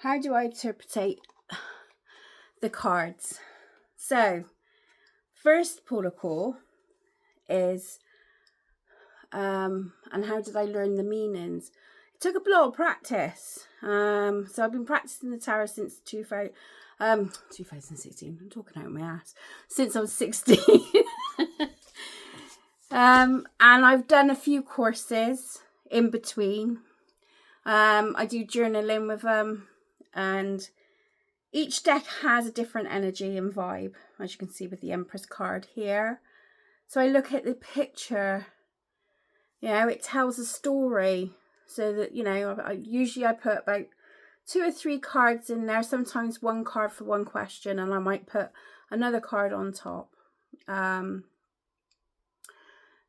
how do I interpret the cards? So, first protocol is, and how did I learn the meanings? It took a lot of practice. So I've been practicing the tarot since 2016. I'm talking out of my ass. Since I was 16. And I've done a few courses in between. I do journaling with them, and each deck has a different energy and vibe, as you can see with the Empress card here. So I look at the picture, it tells a story. So that, I usually put about 2 or 3 cards in there, sometimes one card for one question, and I might put another card on top.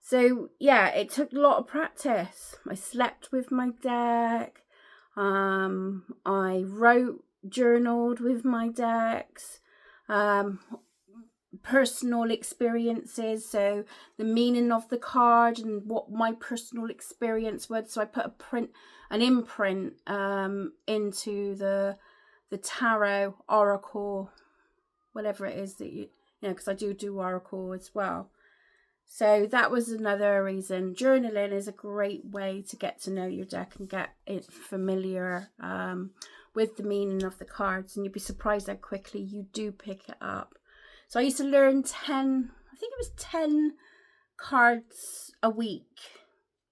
So yeah, it took a lot of practice. I slept with my deck. I journaled with my decks. Personal experiences, so the meaning of the card and what my personal experience was. So I put an imprint into the tarot, oracle, whatever it is that because I do oracle as well. So that was another reason. Journaling is a great way to get to know your deck and get it familiar with the meaning of the cards, and you'd be surprised how quickly you do pick it up. So I used to learn 10 cards a week,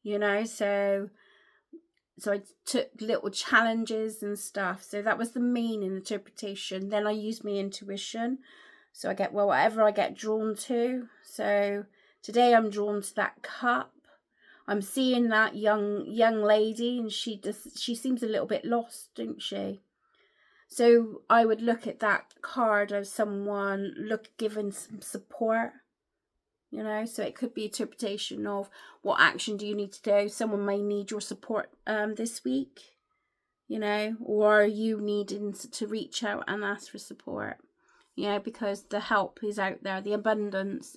so I took little challenges and stuff. So that was the meaning, interpretation. Then I used my intuition. So I get, whatever I get drawn to. So today I'm drawn to that cup. I'm seeing that young lady, and she seems a little bit lost, don't she? So I would look at that card as someone giving some support, so it could be interpretation of what action do you need to do. Someone may need your support this week, or you needing to reach out and ask for support, because the help is out there. The abundance,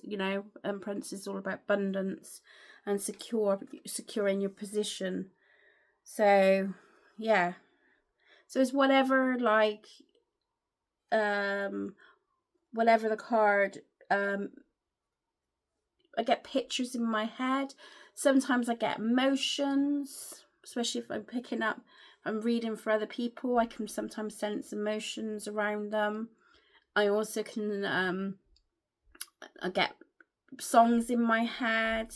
imprints is all about abundance and securing your position. So yeah. So it's whatever the card, I get pictures in my head. Sometimes I get emotions, especially if I'm reading for other people. I can sometimes sense emotions around them. I also can, I get songs in my head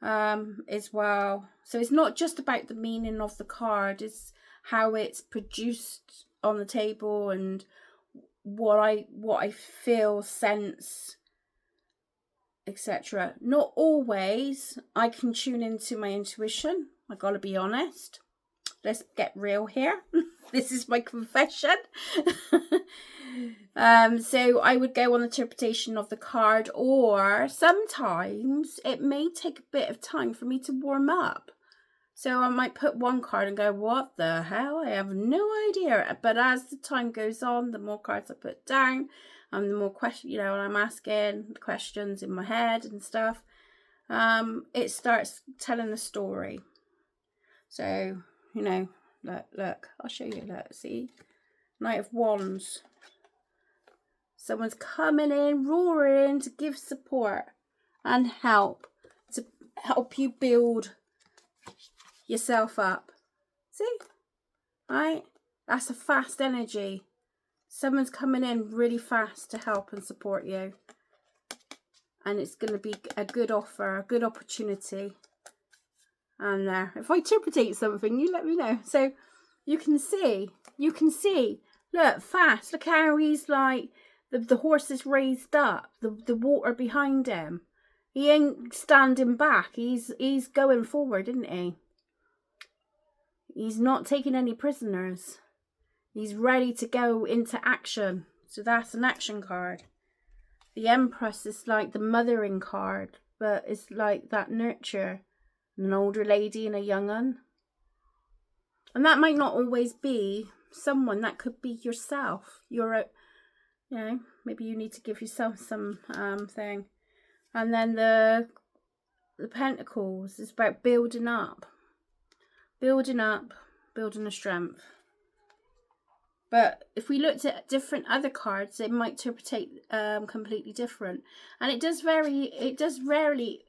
as well. So it's not just about the meaning of the card, it's how it's produced on the table and what I feel, sense, etc. Not always I can tune into my intuition. I gotta be honest. Let's get real here. This is my confession. So I would go on the interpretation of the card, or sometimes it may take a bit of time for me to warm up. So I might put one card and go, what the hell? I have no idea. But as the time goes on, the more cards I put down, and the more questions, I'm asking questions in my head and stuff, it starts telling a story. So, look, I'll show you, look, see? Knight of Wands. Someone's coming in, roaring to give support and help, to help you build yourself up. See? Right? That's a fast energy. Someone's coming in really fast to help and support you. And it's going to be a good offer, a good opportunity. And if I interpret something, you let me know. So you can see, look, fast. Look how he's like, the horse is raised up, the water behind him. He ain't standing back. He's going forward, isn't he? He's not taking any prisoners. He's ready to go into action. So that's an action card. The Empress is like the mothering card, but it's like that nurture. An older lady and a young one. And that might not always be someone. That could be yourself. Maybe you need to give yourself some thing. And then the Pentacles is about building up. Building a strength. But if we looked at different other cards, it might interpret completely different. And it does vary. It does rarely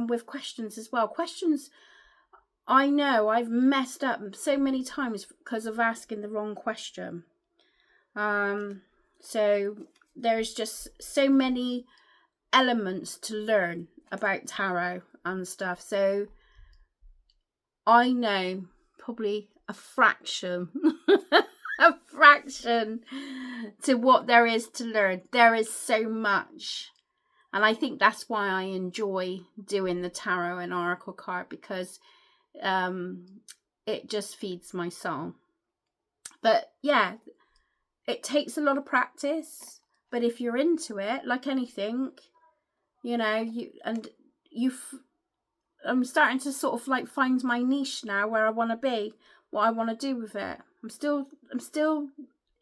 with questions as well. Questions, I know I've messed up so many times because of asking the wrong question. So there's just so many elements to learn about tarot and stuff. So I know probably a fraction a fraction to what there is to learn. There is so much, and I think that's why I enjoy doing the tarot and oracle card, because it just feeds my soul. But yeah, it takes a lot of practice, but if you're into it, like anything, you know, I'm starting to sort of like find my niche now, where I want to be, what I want to do with it. I'm still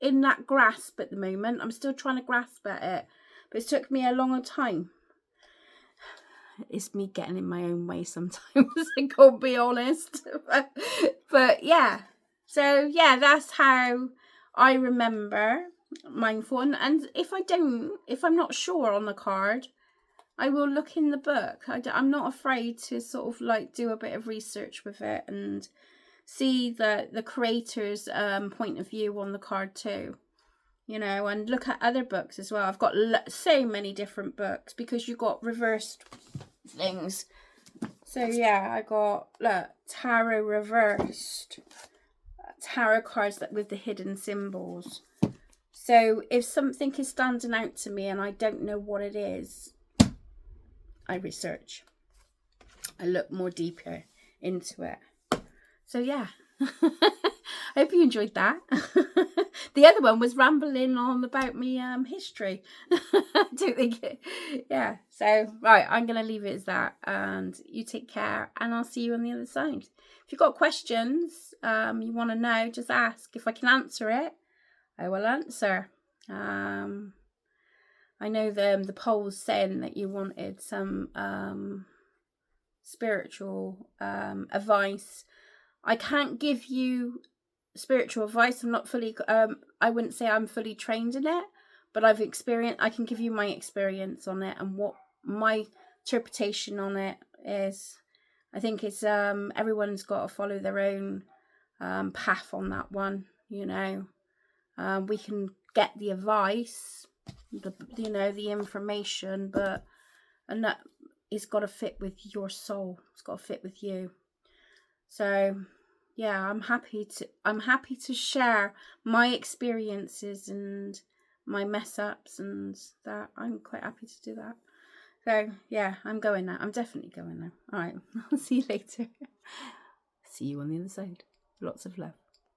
in that grasp at the moment. I'm still trying to grasp at it, but it took me a long time. It's me getting in my own way sometimes, I can't be honest. But yeah, so yeah, that's how I remember mindful. And if I'm not sure on the card, I will look in the book. I'm not afraid to sort of like do a bit of research with it and see the creator's point of view on the card too, you know, and look at other books as well. I've got so many different books because you got reversed things. So yeah, I got tarot reversed, tarot cards that with the hidden symbols. So if something is standing out to me and I don't know what it is, I research. I look more deeper into it. So yeah, I hope you enjoyed that. The other one was rambling on about me history. I don't think it, yeah. So right, I'm gonna leave it as that, and you take care, and I'll see you on the other side. If you've got questions, you want to know, just ask. If I can answer it, I will answer. I know the poll's saying that you wanted some spiritual advice. I can't give you spiritual advice. I'm not fully I wouldn't say I'm fully trained in it, but I can give you my experience on it and what my interpretation on it is. I think it's everyone's got to follow their own path on that one, you know. We can get the advice, the information, but and that it's got to fit with your soul. It's got to fit with you. So yeah, I'm happy to share my experiences and my mess ups and that. I'm quite happy to do that. So yeah, I'm going now. I'm definitely going now. All right, I'll see you later. See you on the other side. Lots of love.